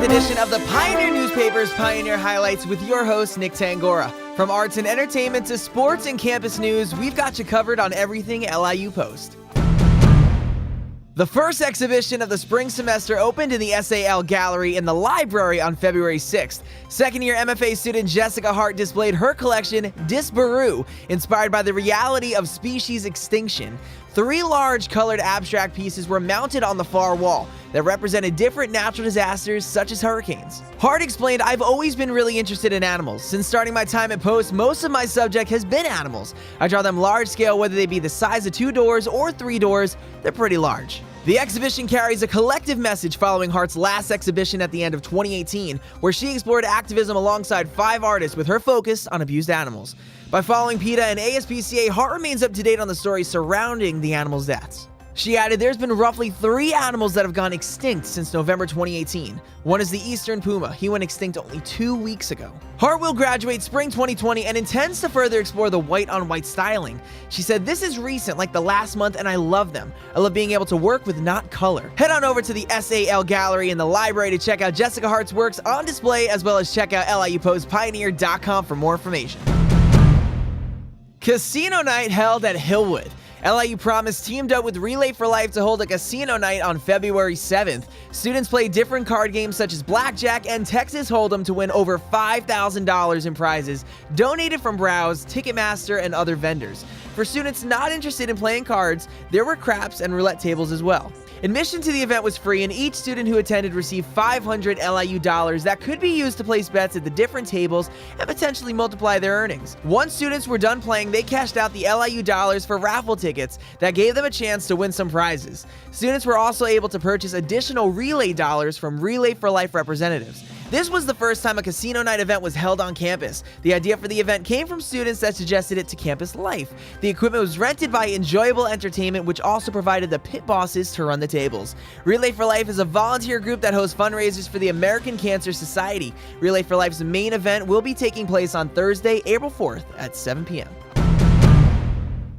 edition of the Pioneer Newspaper's Pioneer Highlights with your host, Nick Tangorra. From arts and entertainment to sports and campus news, we've got you covered on everything LIU Post. The first exhibition of the spring semester opened in the SAL Gallery in the library on February 6th. Second-year MFA student Jessica Hart displayed her collection, Disparu, inspired by the reality of species extinction. 3 large colored abstract pieces were mounted on the far wall that represented different natural disasters such as hurricanes. Hart explained, "I've always been really interested in animals. Since starting my time at Post, most of my subject has been animals. I draw them large scale, whether they be the size of 2 doors or 3 doors, they're pretty large." The exhibition carries a collective message following Hart's last exhibition at the end of 2018, where she explored activism alongside 5 artists with her focus on abused animals. By following PETA and ASPCA, Hart remains up to date on the stories surrounding the animals' deaths. She added, "There's been roughly 3 animals that have gone extinct since November 2018. One is the eastern puma. He went extinct only 2 weeks ago." Hart will graduate spring 2020 and intends to further explore the white-on-white styling. She said, "This is recent, like the last month, and I love them. I love being able to work with not color." Head on over to the SAL Gallery in the library to check out Jessica Hart's works on display, as well as check out LIUPostPioneer.com for more information. Casino night held at Hillwood. LIU Promise teamed up with Relay for Life to hold a casino night on February 7th. Students played different card games such as Blackjack and Texas Hold'em to win over $5,000 in prizes donated from Browse, Ticketmaster, and other vendors. For students not interested in playing cards, there were craps and roulette tables as well. Admission to the event was free, and each student who attended received $500 LIU dollars that could be used to place bets at the different tables and potentially multiply their earnings. Once students were done playing, they cashed out the LIU dollars for raffle tickets that gave them a chance to win some prizes. Students were also able to purchase additional Relay dollars from Relay for Life representatives. This was the first time a casino night event was held on campus. The idea for the event came from students that suggested it to campus life. The equipment was rented by Enjoyable Entertainment, which also provided the pit bosses to run the tables. Relay for Life is a volunteer group that hosts fundraisers for the American Cancer Society. Relay for Life's main event will be taking place on Thursday, April 4th at 7 p.m.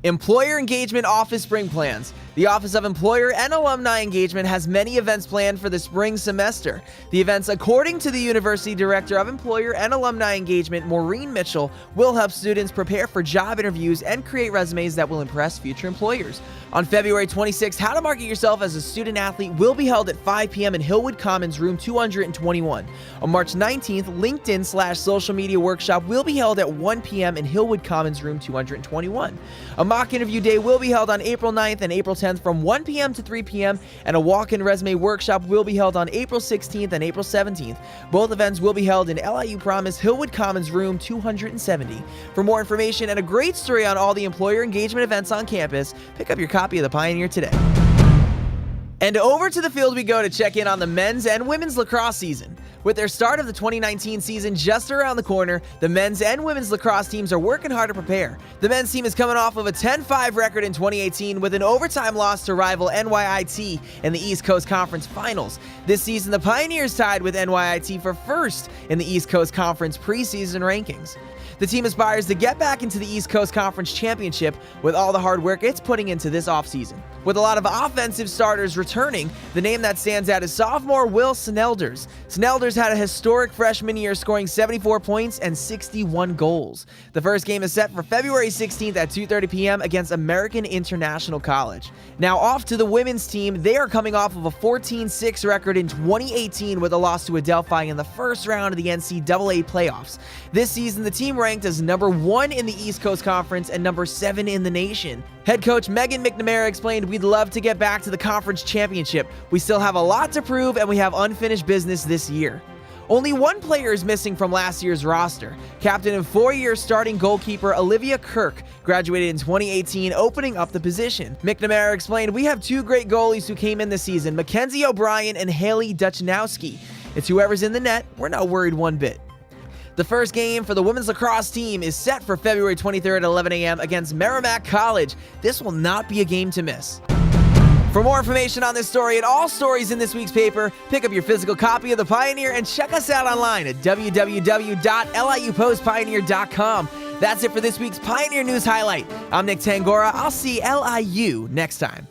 Employer Engagement Office Spring Plans. The Office of Employer and Alumni Engagement has many events planned for the spring semester. The events, according to the University Director of Employer and Alumni Engagement, Maureen Mitchell, will help students prepare for job interviews and create resumes that will impress future employers. On February 26th, How to Market Yourself as a Student Athlete will be held at 5 p.m. in Hillwood Commons, room 221. On March 19th, LinkedIn/social media workshop will be held at 1 p.m. in Hillwood Commons, room 221. A mock interview day will be held on April 9th and April 10th from 1 p.m. to 3 p.m. and a walk-in resume workshop will be held on April 16th and April 17th. Both events will be held in LIU Promise, Hillwood Commons, room 270. For more information and a great story on all the employer engagement events on campus, pick up your copy of the Pioneer today. And over to the field we go to check in on the men's and women's lacrosse season. With their start of the 2019 season just around the corner, the men's and women's lacrosse teams are working hard to prepare. The men's team is coming off of a 10-5 record in 2018 with an overtime loss to rival NYIT in the East Coast Conference Finals. This season, the Pioneers tied with NYIT for first in the East Coast Conference preseason rankings. The team aspires to get back into the East Coast Conference Championship with all the hard work it's putting into this offseason. With a lot of offensive starters returning, the name that stands out is sophomore Will Snelders. Snelders had a historic freshman year, scoring 74 points and 61 goals. The first game is set for February 16th at 2:30 p.m. against American International College. Now off to the women's team. They are coming off of a 14-6 record in 2018 with a loss to Adelphi in the first round of the NCAA playoffs. This season, the team ranked as number 1 in the East Coast Conference and number 7 in the nation. Head coach Megan McNamara explained, "We'd love to get back to the conference championship. We still have a lot to prove, and we have unfinished business this year." Only one player is missing from last year's roster. Captain and 4-year starting goalkeeper Olivia Kirk graduated in 2018, opening up the position. McNamara explained, "We have 2 great goalies who came in this season, Mackenzie O'Brien and Haley Duchnowski. It's whoever's in the net, we're not worried one bit." The first game for the women's lacrosse team is set for February 23rd at 11 a.m. against Merrimack College. This will not be a game to miss. For more information on this story and all stories in this week's paper, pick up your physical copy of the Pioneer and check us out online at www.liupostpioneer.com. That's it for this week's Pioneer News Highlight. I'm Nick Tangorra. I'll see LIU next time.